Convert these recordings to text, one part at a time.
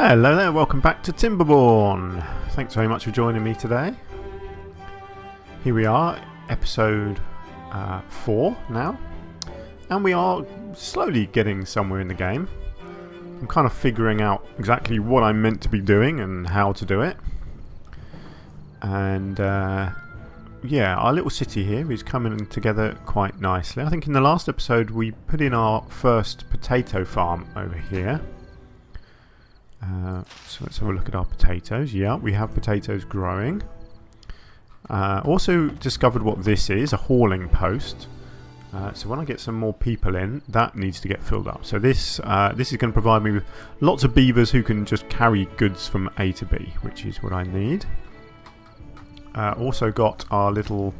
Hello there, welcome back to Timberborn. Thanks very much for joining me today. Here we are, episode 4 now, and we are slowly getting somewhere in the game. I'm kind of figuring out exactly what I'm meant to be doing and how to do it. And yeah, our little city here is coming together quite nicely. I think in the last episode we put in our first potato farm over here. So let's have a look at our potatoes. Yeah, we have potatoes growing. Also discovered what this is, a hauling post. So when I get some more people in, that needs to get filled up. So this is going to provide me with lots of beavers who can just carry goods from A to B, which is what I need. Also got our little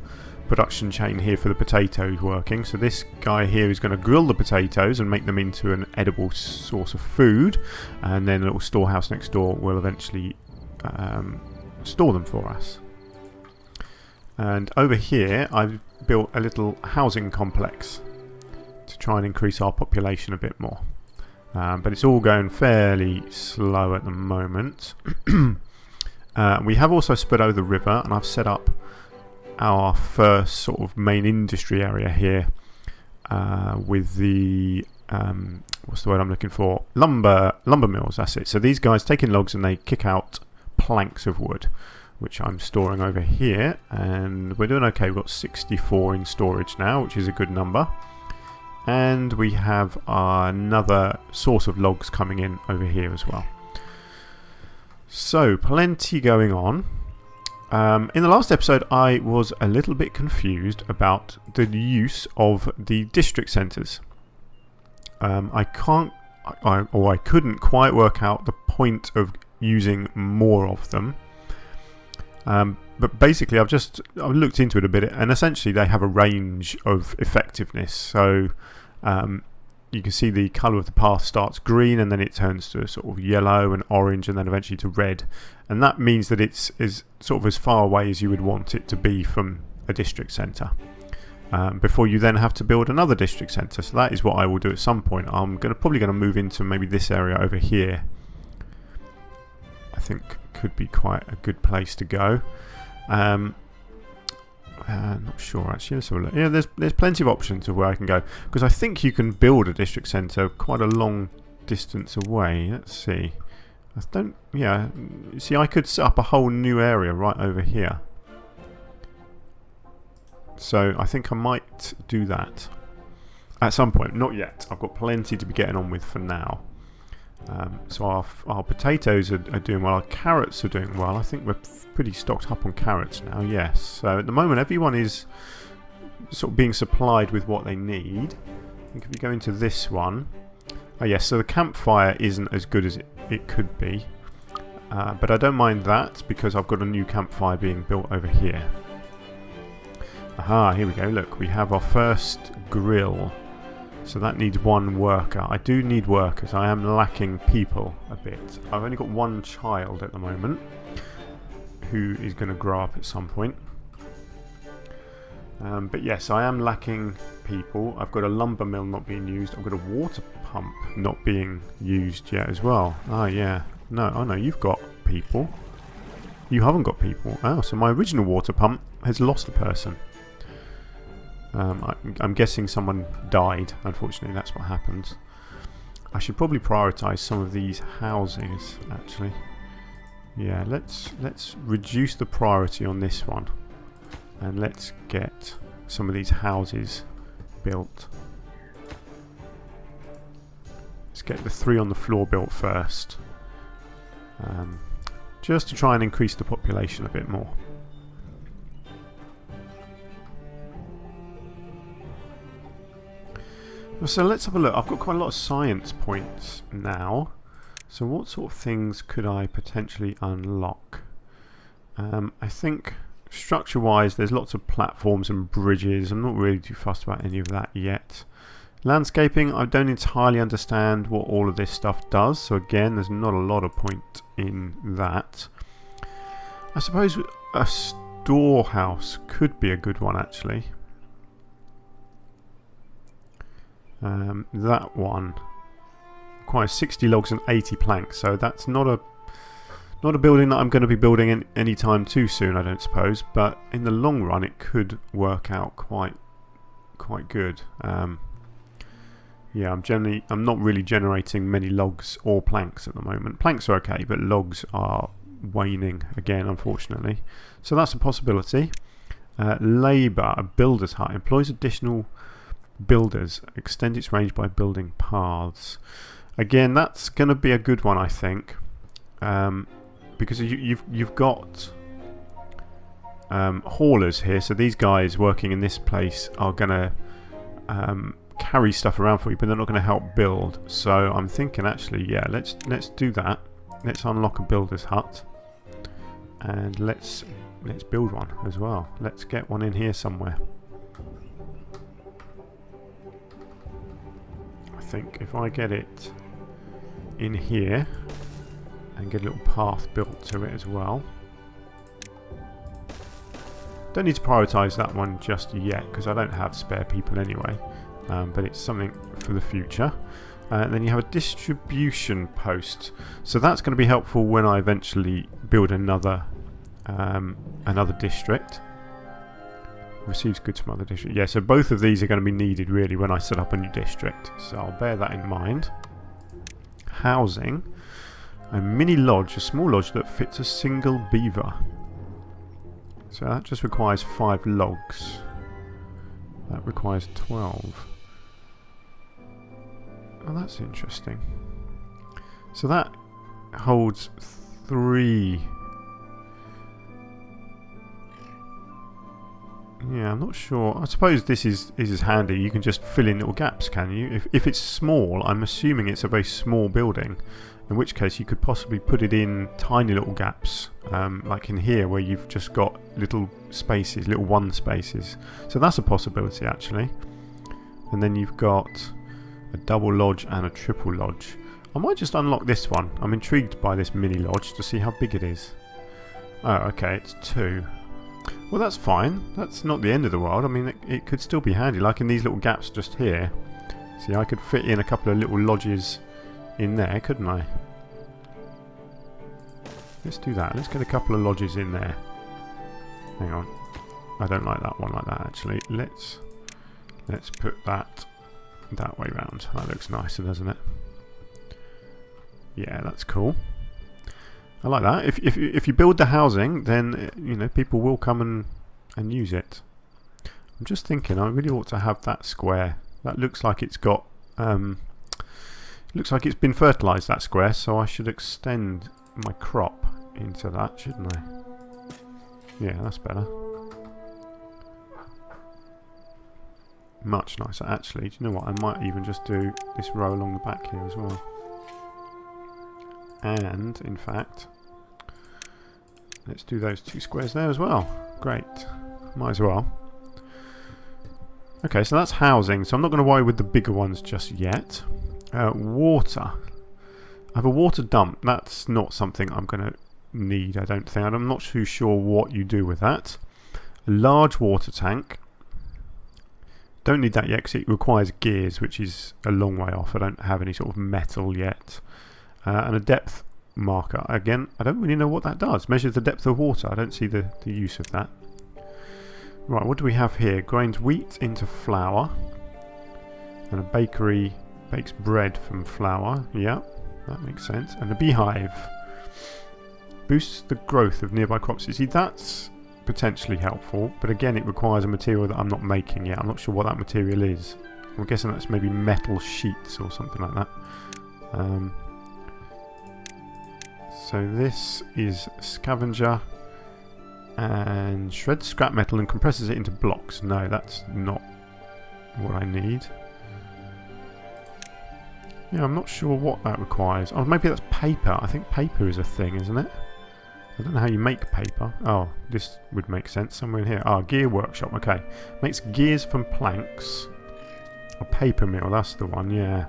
production chain here for the potatoes working. So this guy here is going to grill the potatoes and make them into an edible source of food, and then a little storehouse next door will eventually store them for us. And over here I've built a little housing complex to try and increase our population a bit more, but it's all going fairly slow at the moment. We have also spread over the river, and I've set up our first sort of main industry area here with the what's the word I'm looking for? Lumber mills. That's it. So these guys take in logs and they kick out planks of wood, which I'm storing over here, and we're doing okay. We've got 64 in storage now, which is a good number, and we have another source of logs coming in over here as well. So plenty going on. In the last episode I was a little bit confused about the use of the district centres. I couldn't quite work out the point of using more of them. But basically I've looked into it a bit, and essentially they have a range of effectiveness. So you can see the colour of the path starts green, and then it turns to sort of yellow and orange, and then eventually to red. And that means that it's sort of as far away as you would want it to be from a district centre, before you then have to build another district centre. So that is what I will do at some point. I'm probably going to move into maybe this area over here. I think could be quite a good place to go. Not sure actually. Let's have a look. Yeah, there's plenty of options of where I can go, because I think you can build a district centre quite a long distance away. Let's see. Yeah, see, I could set up a whole new area right over here. So I think I might do that at some point. Not yet. I've got plenty to be getting on with for now. So our potatoes are doing well. Our carrots are doing well. I think we're pretty stocked up on carrots now, yes. So at the moment everyone is sort of being supplied with what they need. I think if you go into this one, oh yes, so the campfire isn't as good as it could be, but I don't mind that because I've got a new campfire being built over here. Aha, here we go. Look, we have our first grill. So that needs one worker. I do need workers. I am lacking people a bit. I've only got one child at the moment who is going to grow up at some point. But yes, I am lacking people. I've got a lumber mill not being used. I've got a water pump not being used yet as well. Ah, yeah. No, oh no, you've got people. You haven't got people. Oh, so my original water pump has lost a person. I'm guessing someone died. Unfortunately, that's what happens. I should probably prioritise some of these housings, actually. Yeah, let's reduce the priority on this one, and let's get some of these houses built. Let's get the 3 on the floor built first, just to try and increase the population a bit more. So let's have a look. I've got quite a lot of science points now. So what sort of things could I potentially unlock? I think structure-wise there's lots of platforms and bridges. I'm not really too fussed about any of that yet. Landscaping, I don't entirely understand what all of this stuff does. So again, there's not a lot of point in that. I suppose a storehouse could be a good one actually. That one requires 60 logs and 80 planks, so that's not a building that I'm going to be building anytime too soon, I don't suppose, but in the long run it could work out quite good. Yeah, I'm not really generating many logs or planks at the moment. Planks are okay, but logs are waning again, unfortunately. So that's a possibility. Labour, a builder's hut, employs additional builders, extend its range by building paths. Again, that's going to be a good one, I think, because you've got haulers here. So these guys working in this place are going to carry stuff around for you, but they're not going to help build. So I'm thinking, actually, yeah, let's do that. Let's unlock a builder's hut, and let's build one as well. Let's get one in here somewhere. I think if I get it in here and get a little path built to it as well. Don't need to prioritise that one just yet because I don't have spare people anyway, but it's something for the future. Then you have a distribution post, so that's going to be helpful when I eventually build another district. Receives goods from other districts. Yeah, so both of these are going to be needed really when I set up a new district, so I'll bear that in mind. Housing, a mini lodge, a small lodge that fits a single beaver. So that just requires 5 logs. That requires 12. Oh, that's interesting. So that holds 3. Yeah, I'm not sure. I suppose this is handy. You can just fill in little gaps, can you? If it's small, I'm assuming it's a very small building, in which case you could possibly put it in tiny little gaps, like in here where you've just got little spaces, little 1 spaces. So that's a possibility actually. And then you've got a double lodge and a triple lodge. I might just unlock this one. I'm intrigued by this mini lodge to see how big it is. Oh, okay, it's 2. Well, that's fine. That's not the end of the world. I mean, it could still be handy, like in these little gaps just here. See, I could fit in a couple of little lodges in there, couldn't I? Let's do that. Let's get a couple of lodges in there. Hang on. I don't like that one like that, actually. Let's put that way round. That looks nicer, doesn't it? Yeah, that's cool. I like that. If you build the housing, then you know people will come and use it. I'm just thinking I really ought to have that square. That looks like it's got looks like it's been fertilised, that square, so I should extend my crop into that, shouldn't I? Yeah, that's better. Much nicer actually. Do you know what? I might even just do this row along the back here as well. And in fact, let's do those 2 squares there as well. Great. Might as well. Okay, so that's housing. So I'm not going to worry with the bigger ones just yet. Water. I have a water dump. That's not something I'm going to need, I don't think. I'm not too sure what you do with that. A large water tank. Don't need that yet because it requires gears, which is a long way off. I don't have any sort of metal yet. And a depth marker. Again, I don't really know what that does. Measures the depth of water. I don't see the use of that. Right, what do we have here? Grinds wheat into flour. And a bakery bakes bread from flour. Yeah, that makes sense. And a beehive boosts the growth of nearby crops. You see, that's potentially helpful. But again, it requires a material that I'm not making yet. I'm not sure what that material is. I'm guessing that's maybe metal sheets or something like that. So this is scavenger and shreds scrap metal and compresses it into blocks. No, that's not what I need. Yeah, I'm not sure what that requires. Oh, maybe that's paper. I think paper is a thing, isn't it? I don't know how you make paper. Oh, this would make sense somewhere in here. Ah, gear workshop. Okay. Makes gears from planks. A paper mill, that's the one, yeah.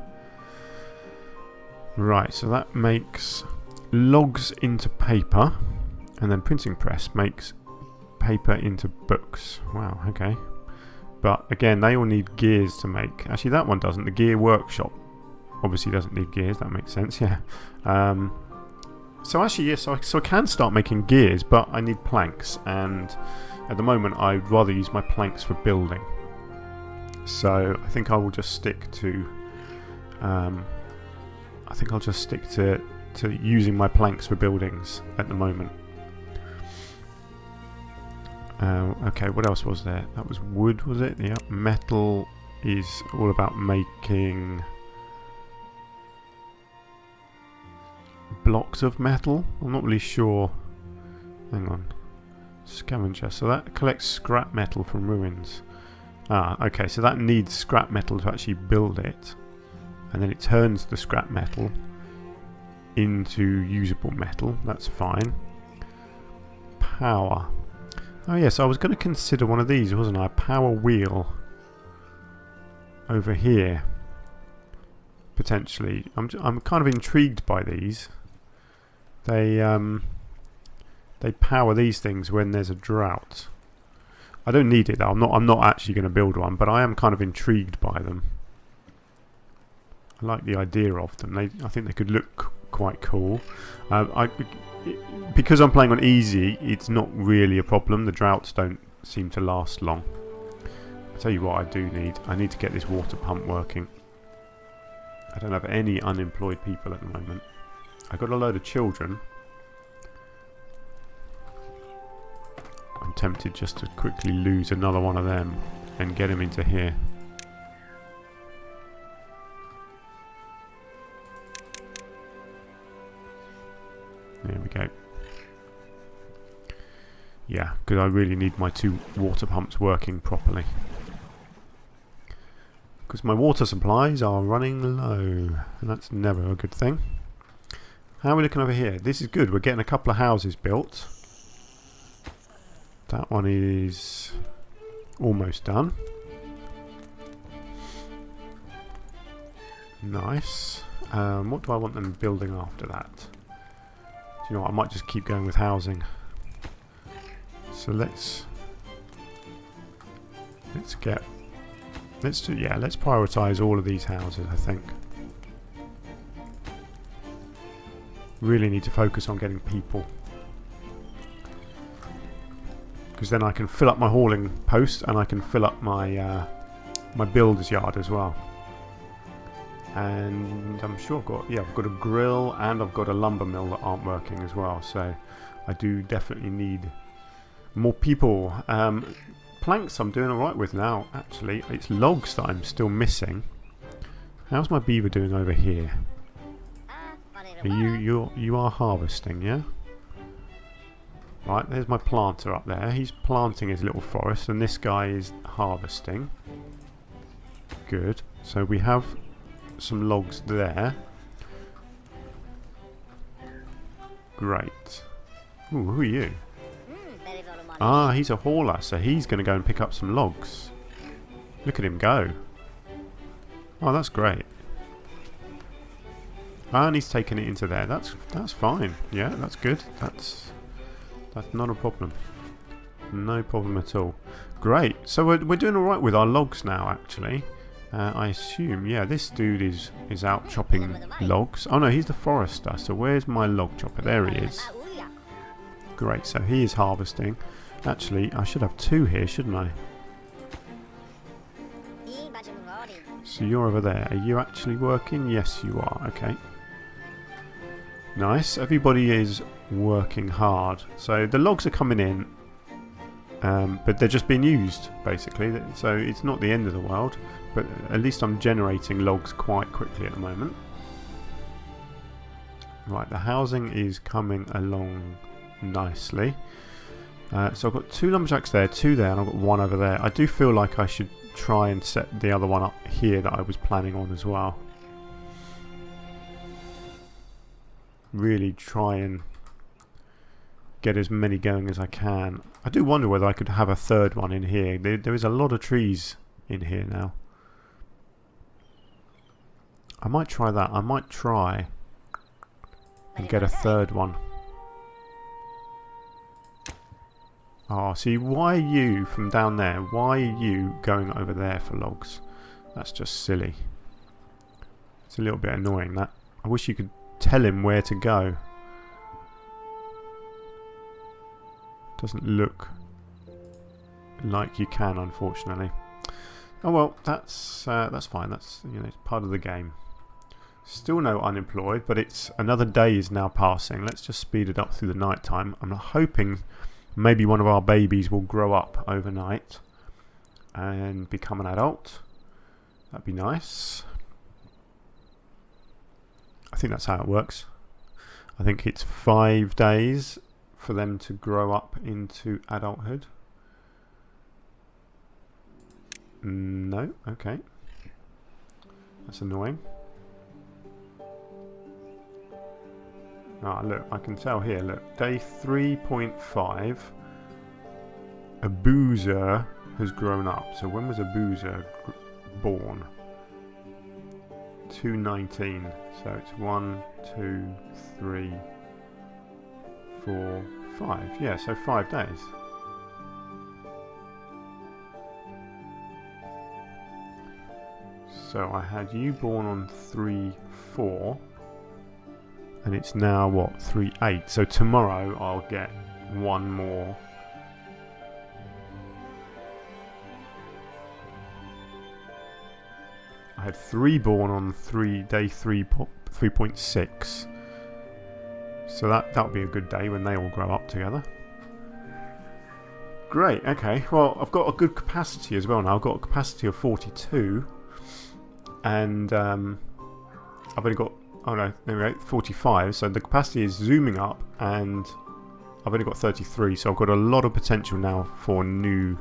Right, so that makes logs into paper, and then printing press makes paper into books. Wow, okay. But again, they all need gears to make. Actually, that one doesn't. The gear workshop obviously doesn't need gears. That makes sense, yeah. So actually, yes, so I can start making gears, but I need planks, and at the moment I'd rather use my planks for building. So I think I will just stick to to using my planks for buildings at the moment. Okay, what else was there? That was wood, was it? Yeah, metal is all about making blocks of metal. I'm not really sure. Hang on. Scavenger. So that collects scrap metal from ruins. Ah, okay, so that needs scrap metal to actually build it. And then it turns the scrap metal into usable metal. That's fine. Power. Oh yes, I was going to consider one of these, wasn't I? A power wheel over here. Potentially. I'm kind of intrigued by these. They power these things when there's a drought. I don't need it though. I'm not actually going to build one, but I am kind of intrigued by them. I like the idea of them. I think they could look quite cool. Because I'm playing on easy, it's not really a problem. The droughts don't seem to last long. I'll tell you what I do need. I need to get this water pump working. I don't have any unemployed people at the moment. I've got a load of children. I'm tempted just to quickly lose another one of them and get him into here. There we go. Yeah, because I really need my 2 water pumps working properly. Because my water supplies are running low, and that's never a good thing. How are we looking over here? This is good. We're getting a couple of houses built. That one is almost done. Nice. What do I want them building after that? Do you know what? I might just keep going with housing. So let's prioritize all of these houses, I think. Really need to focus on getting people, because then I can fill up my hauling post and I can fill up my my builder's yard as well. And I'm sure I've got a grill and I've got a lumber mill that aren't working as well. So I do definitely need more people. Planks I'm doing alright with now, actually. It's logs that I'm still missing. How's my beaver doing over here? You are harvesting, yeah? Right, there's my planter up there. He's planting his little forest, and this guy is harvesting. Good. So we have some logs there. Great. Ooh, who are you? Ah, he's a hauler, so he's going to go and pick up some logs. Look at him go. Oh, that's great. And he's taking it into there. That's fine. Yeah, that's good. That's not a problem. No problem at all. Great. So we're doing all right with our logs now, actually. I assume, yeah, this dude is out chopping logs. Oh no, he's the forester. So where's my log chopper? There he is. Great. So he is harvesting. Actually, I should have 2 here, shouldn't I? So you're over there. Are you actually working? Yes, you are. Okay. Nice. Everybody is working hard. So the logs are coming in, but they're just being used, basically. So it's not the end of the world, but at least I'm generating logs quite quickly at the moment. Right, the housing is coming along nicely. So I've got 2 lumberjacks there, 2 there, and I've got 1 over there. I do feel like I should try and set the other one up here that I was planning on as well. Really try and get as many going as I can. I do wonder whether I could have a 3rd one in here. There is a lot of trees in here now. I might try that. I might try and get a 3rd one. Oh, see, why are you from down there? Why are you going over there for logs? That's just silly. It's a little bit annoying, that. I wish you could tell him where to go. Doesn't look like you can, unfortunately. Oh well, that's fine. That's, you know, it's part of the game. Still no unemployed, but it's another day is now passing. Let's just speed it up through the night time. I'm hoping maybe one of our babies will grow up overnight and become an adult. That'd be nice. I think that's how it works. I think it's 5 days for them to grow up into adulthood. No, okay. That's annoying. Ah, look, I can tell here, look, day 3.5, a boozer has grown up. So when was a boozer born? 219. So it's 1, 2, 3, 4, 5. Yeah, so 5 days. So I had you born on 3/4, and it's now what, 3/8. So tomorrow I'll get one more. I had 3 born on day 3.6. So that'll be a good day when they all grow up together. Great. Okay. Well, I've got a good capacity as well now. I've got a capacity of 42. And I've only got, oh no, there we go, 45. So the capacity is zooming up, and I've only got 33. So I've got a lot of potential now for new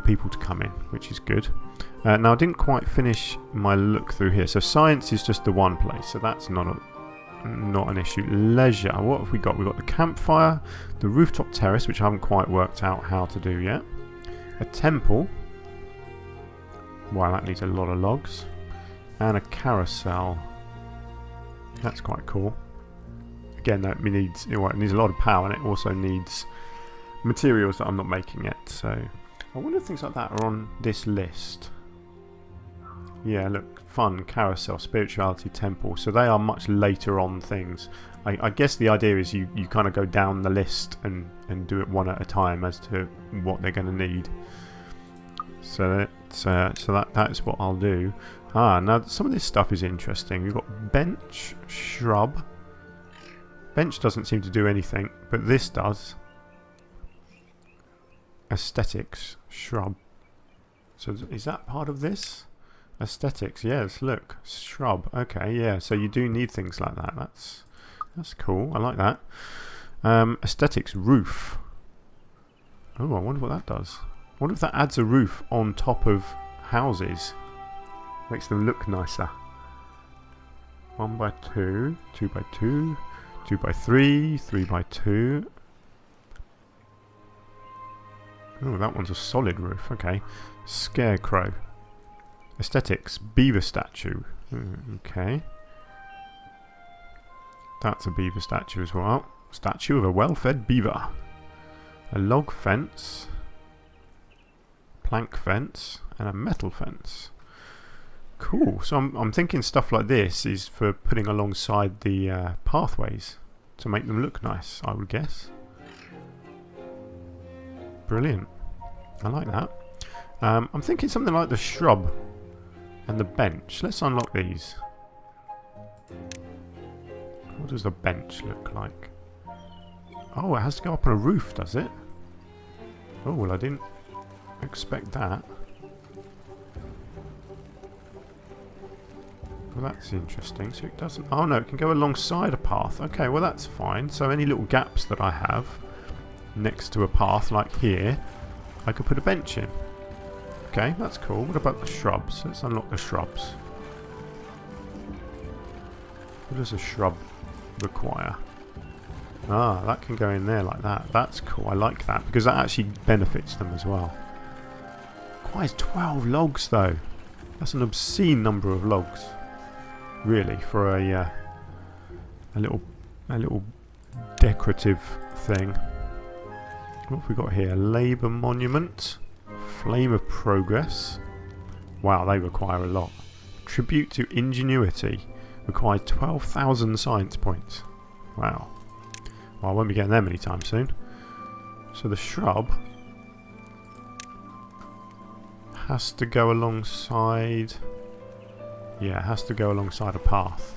people to come in, which is good. Now I didn't quite finish my look through here. So science is just the one place, so that's not an issue. Leisure, what have we got? We've got the campfire, the rooftop terrace, which I haven't quite worked out how to do yet. A temple. Wow, that needs a lot of logs. And a carousel. That's quite cool. Again, that needs, well, it needs a lot of power, and it also needs materials that I'm not making yet. So I wonder if things like that are on this list. Yeah, look, fun, carousel, spirituality, temple. So they are much later on things. I guess the idea is you kind of go down the list and do it one at a time as to what they're going to need. So that's what I'll do. Now some of this stuff is interesting. We've got bench, shrub. Bench doesn't seem to do anything, but this does. Aesthetics, shrub. So is that part of this? Aesthetics, yes, look. Shrub, okay, yeah. So you do need things like that. That's cool, I like that. Aesthetics, roof. Oh, I wonder what that does. I wonder if that adds a roof on top of houses. Makes them look nicer. 1 by 2, 2 by 2, 2 by 3, 3 by 2. Oh, that one's a solid roof. Okay. Scarecrow. Aesthetics. Beaver statue. Okay. That's a beaver statue as well. Statue of a well-fed beaver. A log fence. Plank fence. And a metal fence. Cool. So I'm thinking stuff like this is for putting alongside the pathways to make them look nice, I would guess. Brilliant. I like that. I'm thinking something like the shrub and the bench. Let's unlock these. What does the bench look like? Oh, it has to go up on a roof, does it? Oh, well, I didn't expect that. Well, that's interesting. So it doesn't... Oh, no, it can go alongside a path. Okay, well, that's fine. So any little gaps that I have next to a path, like here, I could put a bench in. Okay, that's cool. What about the shrubs? Let's unlock the shrubs. What does a shrub require? Ah, that can go in there like that. That's cool. I like that because that actually benefits them as well. Requires 12 logs, though. That's an obscene number of logs. Really, for a little decorative thing. What have we got here? Labour monument, flame of progress. Wow, they require a lot. Tribute to ingenuity. Requires 12,000 science points. Wow. Well, I won't be getting them anytime soon. So the shrub has to go alongside... Yeah, it has to go alongside a path.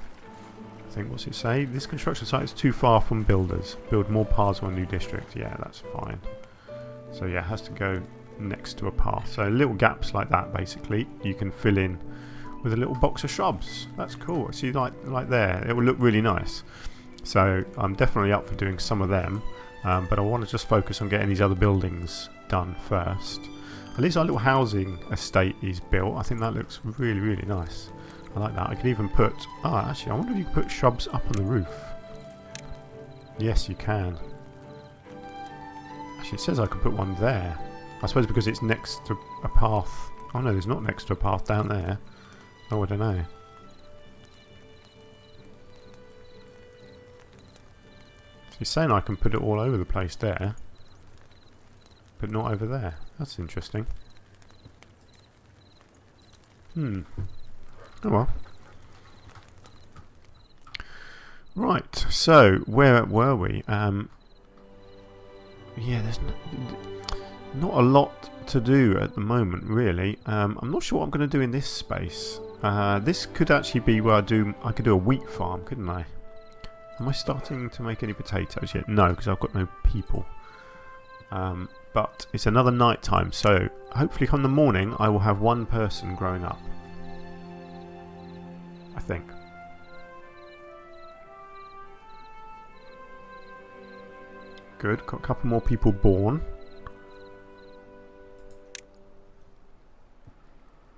I think, what's it say? This construction site is too far from builders. Build more paths on a new district. Yeah, that's fine. So yeah, it has to go next to a path. So little gaps like that, basically, you can fill in with a little box of shrubs. That's cool. See, like there, it will look really nice. So I'm definitely up for doing some of them, but I want to just focus on getting these other buildings done first. At least our little housing estate is built. I think that looks really, really nice. I like that. I could even put... Oh, actually, I wonder if you could put shrubs up on the roof. Yes, you can. Actually, it says I could put one there. I suppose because it's next to a path. Oh no, there's not next to a path down there. Oh, I don't know. He's saying I can put it all over the place there, but not over there. That's interesting. Oh well. Right, so where were we? Yeah, there's not a lot to do at the moment, really. I'm not sure what I'm going to do in this space. This could actually be where I could do a wheat farm, couldn't I? Am I starting to make any potatoes yet? No, because I've got no people. But it's another night time, so hopefully come the morning I will have one person growing up. I think. Good, got a couple more people born.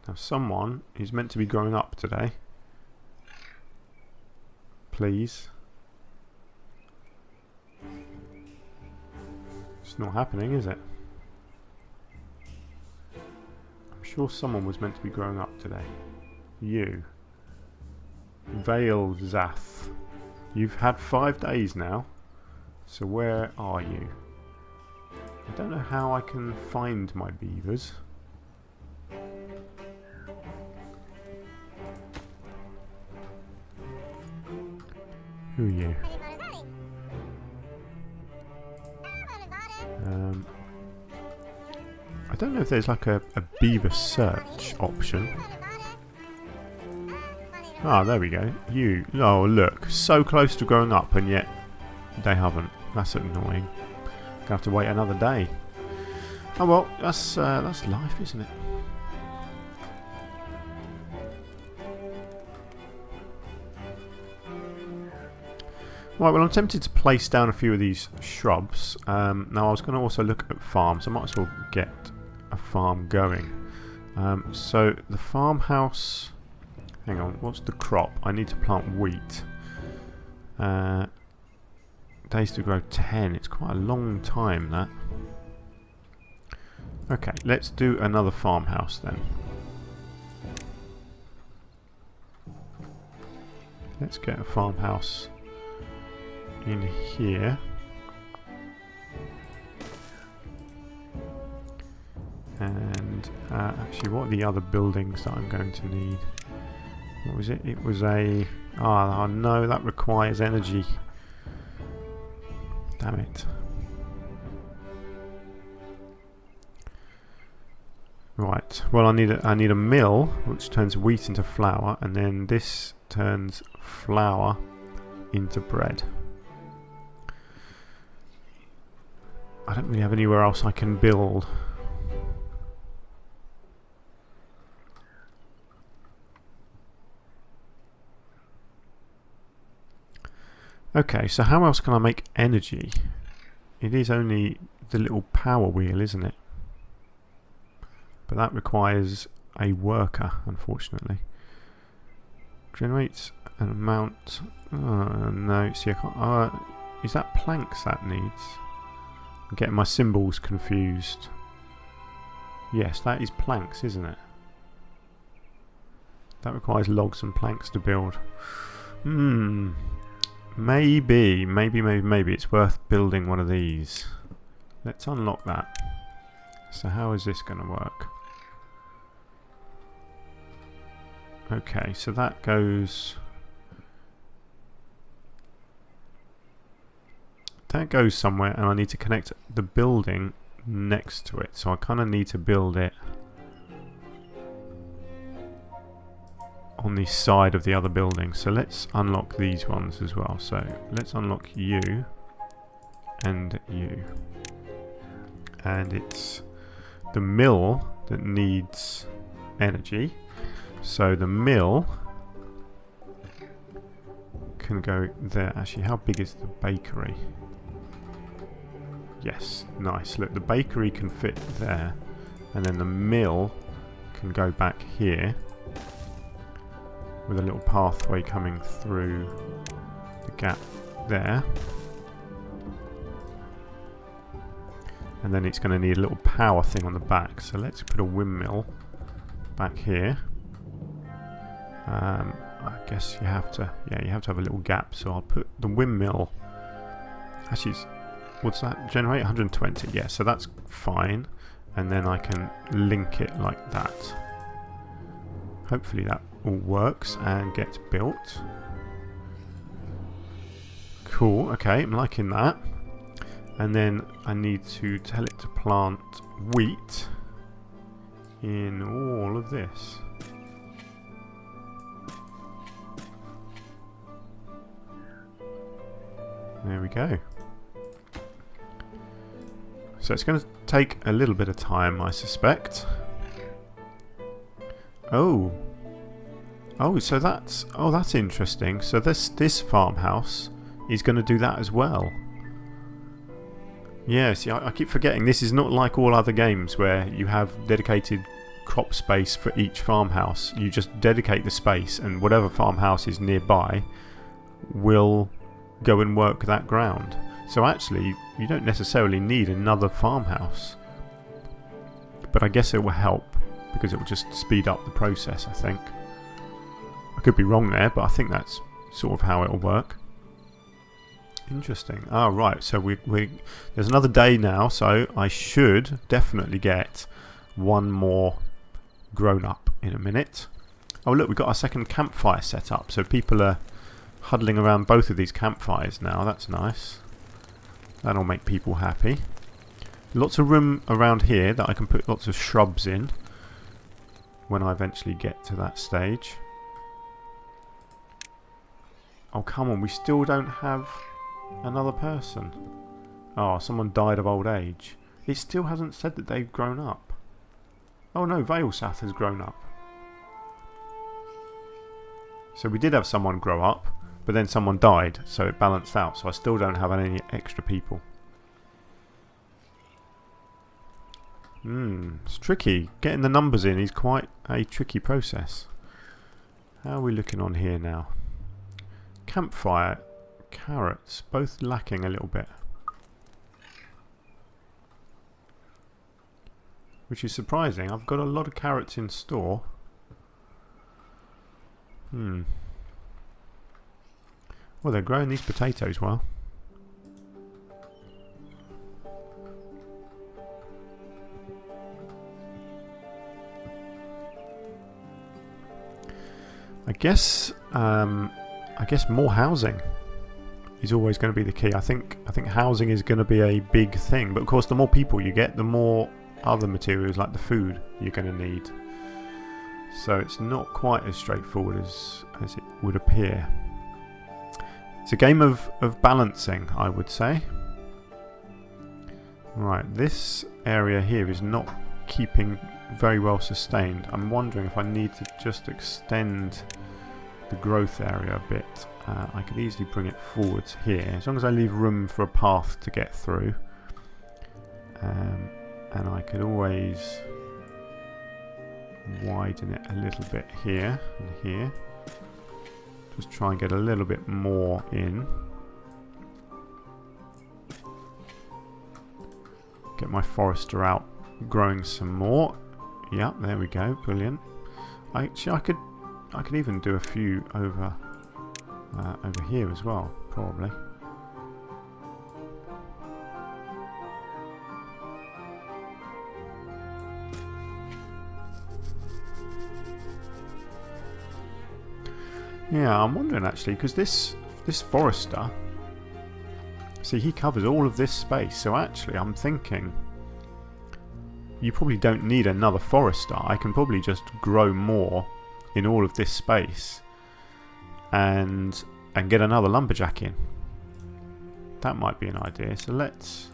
Now someone is meant to be growing up today. Please. It's not happening, is it? I'm sure someone was meant to be growing up today. You. Vale Zath. You've had 5 days now. So where are you? I don't know how I can find my beavers. Who are you? I don't know if there's like a beaver search option. Ah, there we go. You. Oh, look. So close to growing up and yet they haven't. That's annoying. Gonna have to wait another day. Oh well, that's life, isn't it? Right, well I'm tempted to place down a few of these shrubs. Now I was going to also look at farms. I might as well get a farm going. So the farmhouse... Hang on, what's the crop? I need to plant wheat. Days to grow 10. It's quite a long time, that. Okay, let's do another farmhouse then. Let's get a farmhouse in here. And actually, what are the other buildings that I'm going to need? What was it? It was a... Oh no, that requires energy. Damn it. Right. Well, I need a mill which turns wheat into flour, and then this turns flour into bread. I don't really have anywhere else I can build. Okay, so how else can I make energy? It is only the little power wheel, isn't it? But that requires a worker, unfortunately. Generates an amount... no, see I can't... is that planks that needs? I'm getting my symbols confused. Yes, that is planks, isn't it? That requires logs and planks to build. Maybe it's worth building one of these. Let's unlock that. So how is this going to work? Okay, so that goes... That goes somewhere, and I need to connect the building next to it. So I kind of need to build it on the side of the other building. So let's unlock these ones as well. So let's unlock you and you. And it's the mill that needs energy. So the mill can go there. Actually, how big is the bakery? Yes, nice. Look, the bakery can fit there, and then the mill can go back here with a little pathway coming through the gap there. And then it's going to need a little power thing on the back. So let's put a windmill back here. I guess you have to, yeah, you have to have a little gap. So I'll put the windmill. Actually, what's that generate? 120. Yeah, so that's fine. And then I can link it like that. Hopefully that all works and gets built. Cool. Okay, I'm liking that. And then I need to tell it to plant wheat in all of this. There we go. So it's going to take a little bit of time, I suspect. Oh. Oh, so that's interesting. So this farmhouse is going to do that as well. Yeah, see, I keep forgetting this is not like all other games where you have dedicated crop space for each farmhouse. You just dedicate the space, and whatever farmhouse is nearby will go and work that ground. So actually, you don't necessarily need another farmhouse. But I guess it will help, because it will just speed up the process, I think. I could be wrong there, but I think that's sort of how it will work. Interesting. Oh, right. So there's another day now, so I should definitely get one more grown up in a minute. Oh, look, we've got our second campfire set up, so people are huddling around both of these campfires now. That's nice. That'll make people happy. Lots of room around here that I can put lots of shrubs in when I eventually get to that stage. Oh, come on. We still don't have another person. Oh, someone died of old age. It still hasn't said that they've grown up. Oh no, Valesath has grown up. So we did have someone grow up, but then someone died, so it balanced out. So I still don't have any extra people. It's tricky. Getting the numbers in is quite a tricky process. How are we looking on here now? Campfire, carrots, both lacking a little bit. Which is surprising. I've got a lot of carrots in store. Well, they're growing these potatoes well. I guess more housing is always going to be the key. I think housing is going to be a big thing. But of course, the more people you get, the more other materials like the food you're going to need. So it's not quite as straightforward as it would appear. It's a game of balancing, I would say. Right, this area here is not keeping very well sustained. I'm wondering if I need to just extend the growth area a bit. I could easily bring it forwards here, as long as I leave room for a path to get through. And I could always widen it a little bit here and here. Just try and get a little bit more in. Get my forester out growing some more. Yeah, there we go. Brilliant. Actually, I could even do a few over here as well, probably. Yeah, I'm wondering actually, because this forester, see, he covers all of this space, so actually I'm thinking you probably don't need another forester. I can probably just grow more in all of this space and get another lumberjack in. That might be an idea. So let's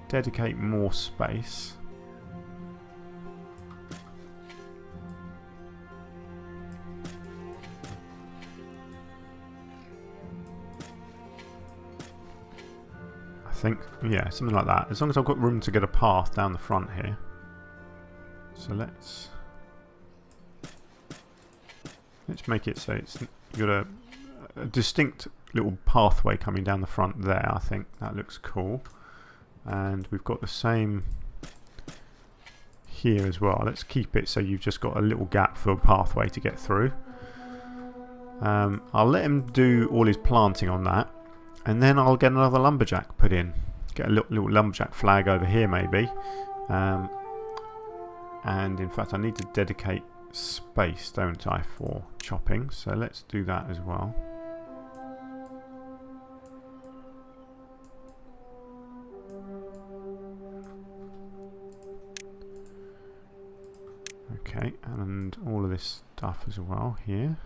dedicate more space. Think, yeah, something like that. As long as I've got room to get a path down the front here. So let's make it so it's got a distinct little pathway coming down the front there. I think that looks cool. And we've got the same here as well. Let's keep it so you've just got a little gap for a pathway to get through. I'll let him do all his planting on that. And then I'll get another lumberjack put in. Get a little lumberjack flag over here maybe. And in fact I need to dedicate space, don't I, for chopping. So let's do that as well. Okay, and all of this stuff as well here.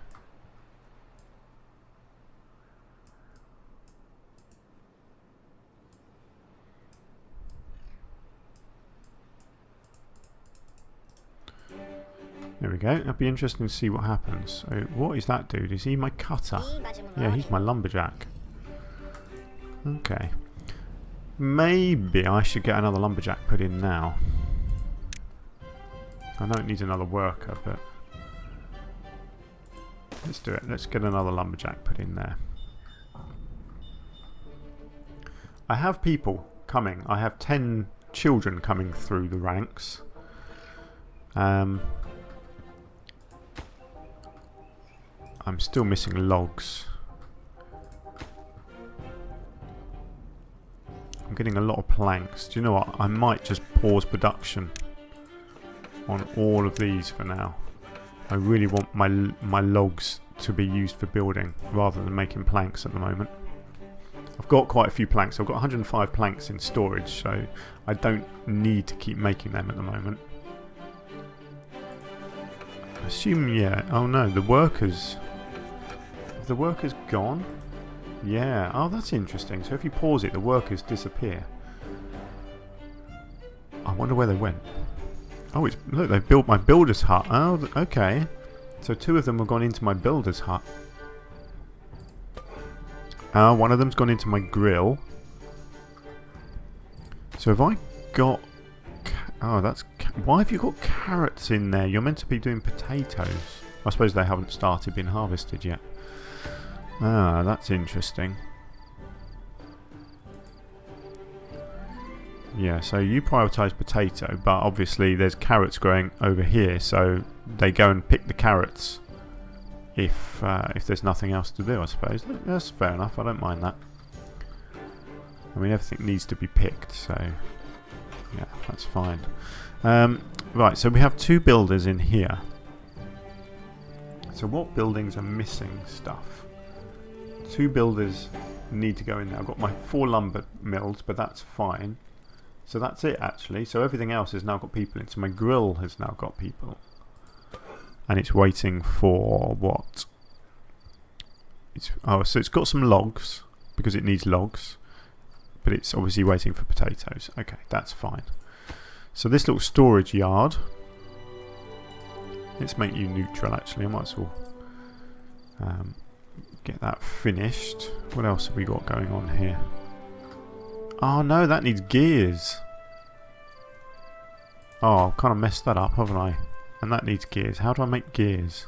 There we go. It'll be interesting to see what happens. So, what is that dude? Is he my cutter? Yeah, he's my lumberjack. Okay. Maybe I should get another lumberjack put in now. I know it needs another worker, but let's do it. Let's get another lumberjack put in there. I have people coming. I have 10 children coming through the ranks. I'm still missing logs. I'm getting a lot of planks. Do you know what? I might just pause production on all of these for now. I really want my logs to be used for building rather than making planks at the moment. I've got quite a few planks. I've got 105 planks in storage, so I don't need to keep making them at the moment. I assume, yeah. Oh no, the workers... Have the workers gone? Yeah. Oh, that's interesting. So if you pause it, the workers disappear. I wonder where they went. Oh, it's, look, they've built my builder's hut. Oh, okay. So 2 of them have gone into my builder's hut. One of them's gone into my grill. So have I got... Oh, that's... Why have you got carrots in there? You're meant to be doing potatoes. I suppose they haven't started being harvested yet. Ah, that's interesting. Yeah, so you prioritise potato, but obviously there's carrots growing over here, so they go and pick the carrots if there's nothing else to do, I suppose. That's fair enough, I don't mind that. I mean, everything needs to be picked, so yeah, that's fine. Right, so we have 2 builders in here. So what buildings are missing stuff? 2 builders need to go in there. I've got my 4 lumber mills, but that's fine. So that's it actually. So everything else has now got people in. So my grill has now got people. And it's waiting for what? So it's got some logs because it needs logs. But it's obviously waiting for potatoes. Okay, that's fine. So this little storage yard. Let's make you neutral actually. I might as well get that finished. What else have we got going on here? Oh no, that needs gears. Oh, I've kind of messed that up, haven't I? And that needs gears. How do I make gears?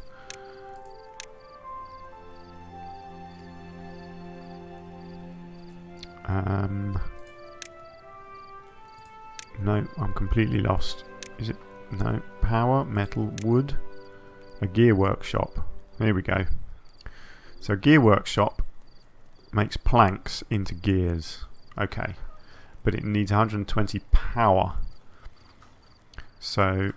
No, I'm completely lost. Is it? No. Power, metal, wood. A gear workshop. There we go. So gear workshop makes planks into gears. Okay. But it needs 120 power. So,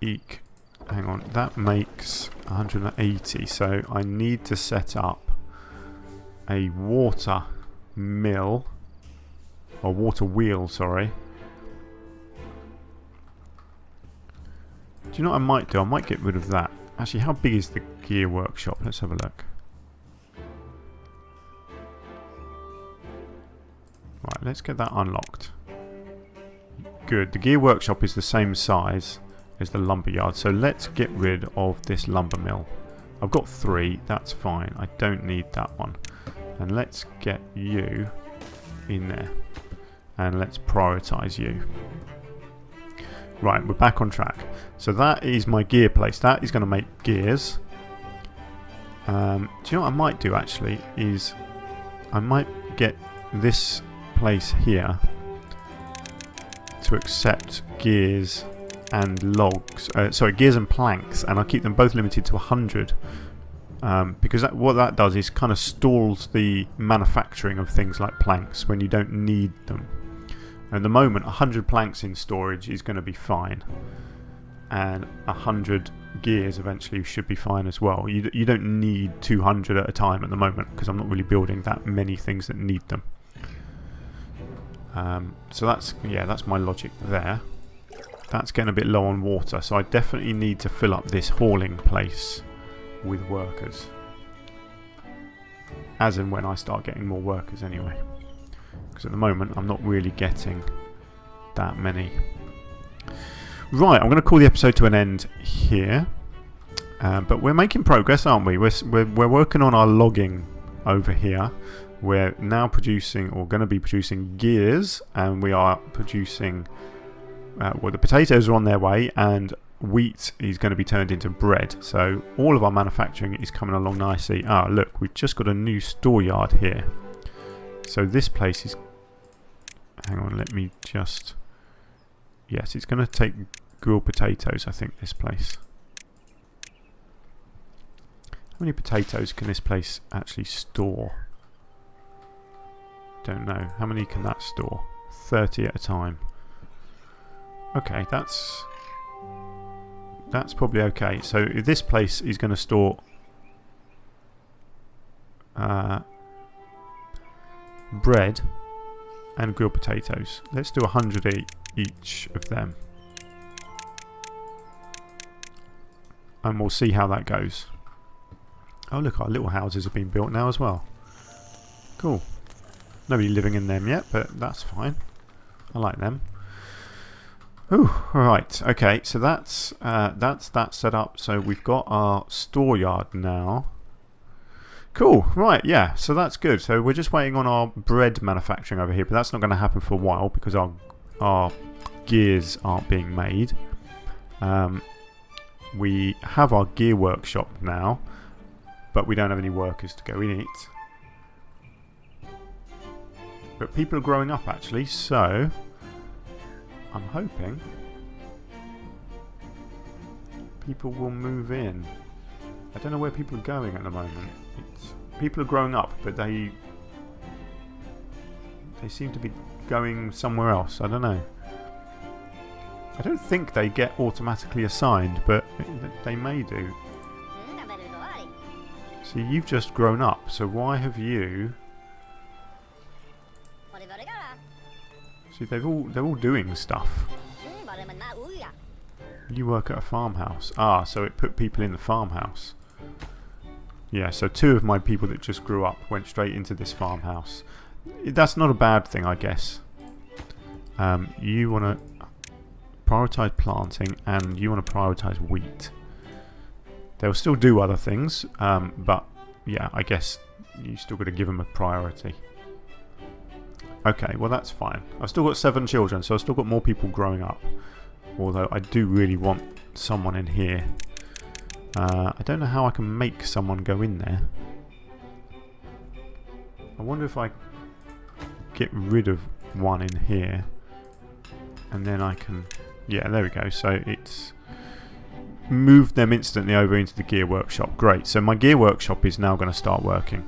hang on. That makes 180. So I need to set up a water mill, or water wheel, sorry. Do you know what I might do? I might get rid of that. Actually, how big is the gear workshop? Let's have a look. Right, let's get that unlocked. Good. The gear workshop is the same size as the lumber yard, so let's get rid of this lumber mill. I've got 3, that's fine. I don't need that one. And let's get you in there. And let's prioritize you. Right, we're back on track. So that is my gear place. That is going to make gears. Do you know what I might do actually? Is I might get this place here to accept gears and logs. Sorry, gears and planks, and I'll keep them both limited to 100. Because what that does is kind of stalls the manufacturing of things like planks when you don't need them. At the moment, 100 planks in storage is going to be fine, and 100 gears eventually should be fine as well. You don't need 200 at a time at the moment because I'm not really building that many things that need them. So that's my logic there. That's getting a bit low on water, so I definitely need to fill up this hauling place with workers, as and when I start getting more workers anyway. Because at the moment I'm not really getting that many. Right, I'm going to call the episode to an end here, but we're making progress, aren't we? We're working on our logging over here. We're now producing, or going to be producing, gears, and we are producing, well, the potatoes are on their way, and wheat is going to be turned into bread. So all of our manufacturing is coming along nicely. Ah, look, we've just got a new store yard here. So this place is, hang on, let me just, yes, it's going to take grilled potatoes, I think, this place. How many potatoes can this place actually store? Don't know. How many can that store? 30 at a time. Okay, that's probably okay. So if this place is going to store bread and grilled potatoes. Let's do 100 each of them, and we'll see how that goes. Oh look, our little houses have been built now as well. Cool. Nobody living in them yet, but that's fine. I like them. Ooh, alright, okay, so that's that set up. So we've got our store yard now. Cool, right, yeah, so that's good. So we're just waiting on our bread manufacturing over here, but that's not going to happen for a while because our gears aren't being made. We have our gear workshop now, but we don't have any workers to go in it. But people are growing up actually, so I'm hoping people will move in. I don't know where people are going at the moment. People are growing up, but they seem to be going somewhere else. I don't know. I don't think they get automatically assigned, but they may do. See, you've just grown up, so why have you... See, they're all doing stuff. You work at a farmhouse. Ah, so it put people in the farmhouse. Yeah, so 2 of my people that just grew up went straight into this farmhouse. That's not a bad thing, I guess. You want to prioritise planting, and you want to prioritise wheat. They'll still do other things, but yeah, I guess you still got to give them a priority. Okay, well that's fine. I've still got 7 children, so I've still got more people growing up. Although I do really want someone in here. I don't know how I can make someone go in there. I wonder if I get rid of one in here, and then I can... Yeah, there we go. So it's moved them instantly over into the gear workshop. Great. So my gear workshop is now going to start working,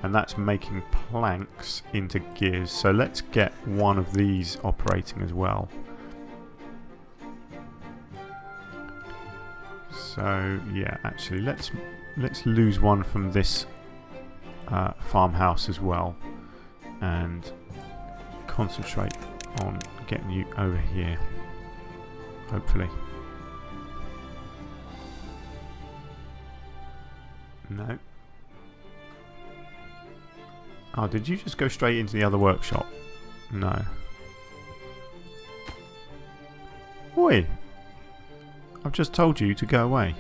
and that's making planks into gears. So let's get one of these operating as well. So yeah, actually let's lose one from this farmhouse as well, and concentrate on getting you over here, hopefully. No. Oh, did you just go straight into the other workshop? No. Oi! I've just told you to go away.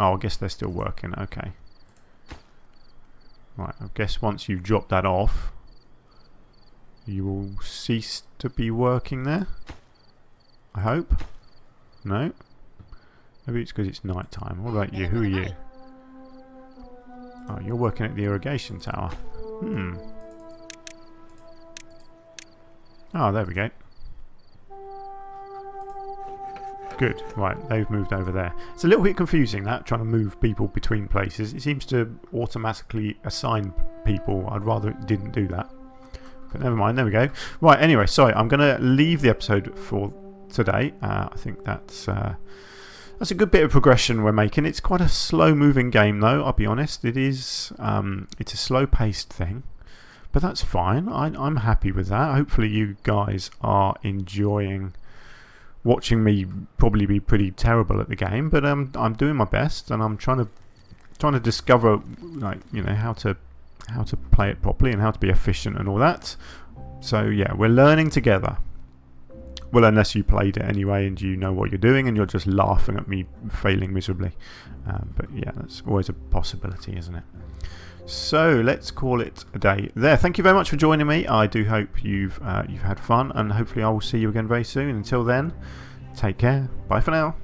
Oh, I guess they're still working. Okay. Right, I guess once you've dropped that off, you will cease to be working there. I hope. No? Maybe it's because it's night time. What about you? Who are you? Oh, you're working at the Irrigation Tower. Oh, there we go. Good. Right, they've moved over there. It's a little bit confusing, that, trying to move people between places. It seems to automatically assign people. I'd rather it didn't do that. But never mind, there we go. Right, anyway, sorry, I'm going to leave the episode for today. I think that's a good bit of progression we're making. It's quite a slow-moving game, though, I'll be honest. It is, it's a slow-paced thing. But that's fine. I'm happy with that. Hopefully you guys are enjoying watching me probably be pretty terrible at the game. But I'm doing my best, and I'm trying to discover, like, you know, how to play it properly and how to be efficient and all that. So yeah, we're learning together. Well, unless you played it anyway and you know what you're doing and you're just laughing at me failing miserably. But yeah, that's always a possibility, isn't it? So let's call it a day there. Thank you very much for joining me. I do hope you've had fun, and hopefully I will see you again very soon. Until then, take care. Bye for now.